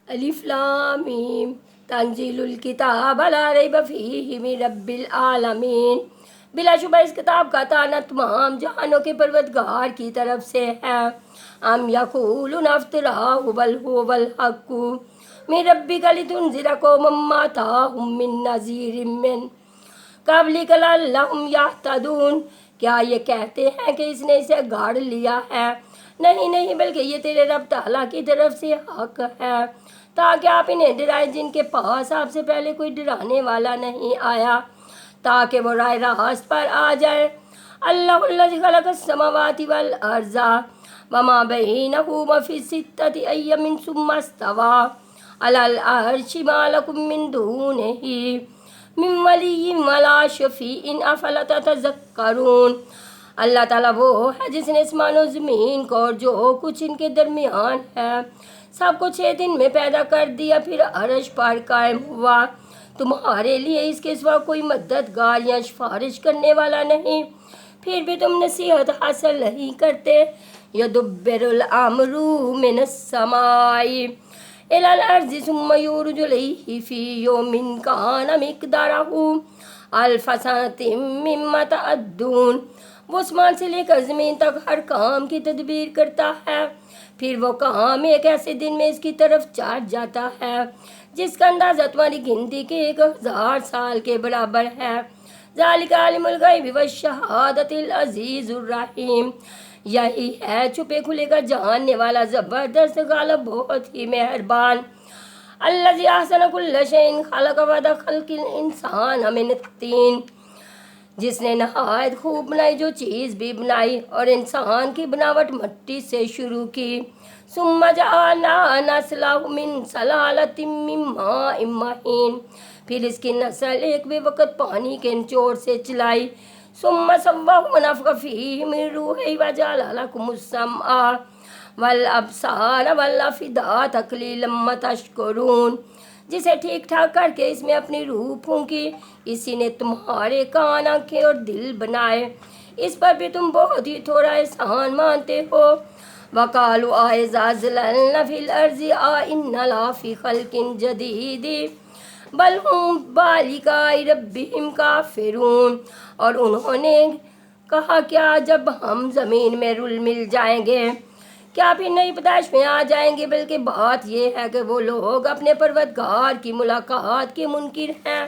الف لام میم تنزیل الکتاب لا ریب فیہ من رب العالمین، بلا شبہ اس کتاب کا تعلق تمام جہانوں کے پروردگار کی طرف سے ہے۔ ام یقولون افتراہ بل هو الحق من ربک لتنذر قوما ما اتاہم من نذیر من قبلک لعلہم یہتدون، کیا یہ کہتے ہیں کہ اس نے اسے گاڑ لیا ہے؟ نہیں نہیں، بلکہ یہ تیرے رب تعالیٰ کی طرف سے حق ہے، تاکہ آپ انہیں ڈرائیں جن کے پاس آپ سے پہلے کوئی ڈرانے والا نہیں آیا، تاکہ وہ راہ راست پر آ جائے۔ اللہ الذی خلق السماوات والارض وما بینہما فی ستۃ ایام ثم استوی علی العرش ما لکم من دونہ من ولی ولا شفیع افلا تتذکرون۔ اللہ تعالیٰ وہ ہے جس نے آسمان و زمین کو اور جو کچھ ان کے درمیان ہے سب کو 6 دن میں پیدا کر دیا، پھر عرش پر قائم ہوا۔ تمہارے لیے اس کے سوا کوئی مددگار یا سفارش کرنے والا نہیں، پھر بھی تم نصیحت حاصل نہیں کرتے۔ یدبر الامر من السماء الی الارض ثم یعرج الیہ فی یوم کان مقدارہ الف سنۃ مما تعدون، وہ آسمان سے لے کر زمین تک ہر کام کی تدبیر کرتا ہے، پھر وہ کام ایک ایسے دن میں اس کی طرف چڑھ جاتا ہے جس کا اندازہ تمہاری گنتی کے 1000 سال کے برابر ہے۔ ذالک عالم الغیب والشہادۃ العزیز الرحیم، یہی ہے چھپے کھلے کا جاننے والا زبردست غالب بہت ہی مہربان۔ الذی احسن کل شیء خلق بعد خلق الانسان من الطین، جس نے نہایت خوب بنائی جو چیز بھی بنائی اور انسان کی بناوٹ مٹی سے شروع کی۔ ثم جعلنا نسلہ من سلالۃ من ماء مہین، پھر اس کی نسل ایک بے وقت پانی کے نچوڑ سے چلائی۔ ثم سواه ونفخ فیہ من روحہ وجعل لکم السمع والابصار والافئدۃ قلیلا ما تشکرون، جسے ٹھیک ٹھاک کر کے اس میں اپنی روح پھونکی، اسی نے تمہارے کان، آنکھیں اور دل بنائے، اس پر بھی تم بہت ہی تھوڑا احسان مانتے ہو۔ وقالوا اذا ضللنا فی الارض انا لفی خلق جدید بل ہم بلقاء ربہم کافرون، اور انہوں نے کہا کیا جب ہم زمین میں رل مل جائیں گے کیا پھر نئی پیدائش میں آ جائیں گے، بلکہ بات یہ ہے کہ وہ لوگ اپنے پروردگار کی ملاقات کے منکر ہیں۔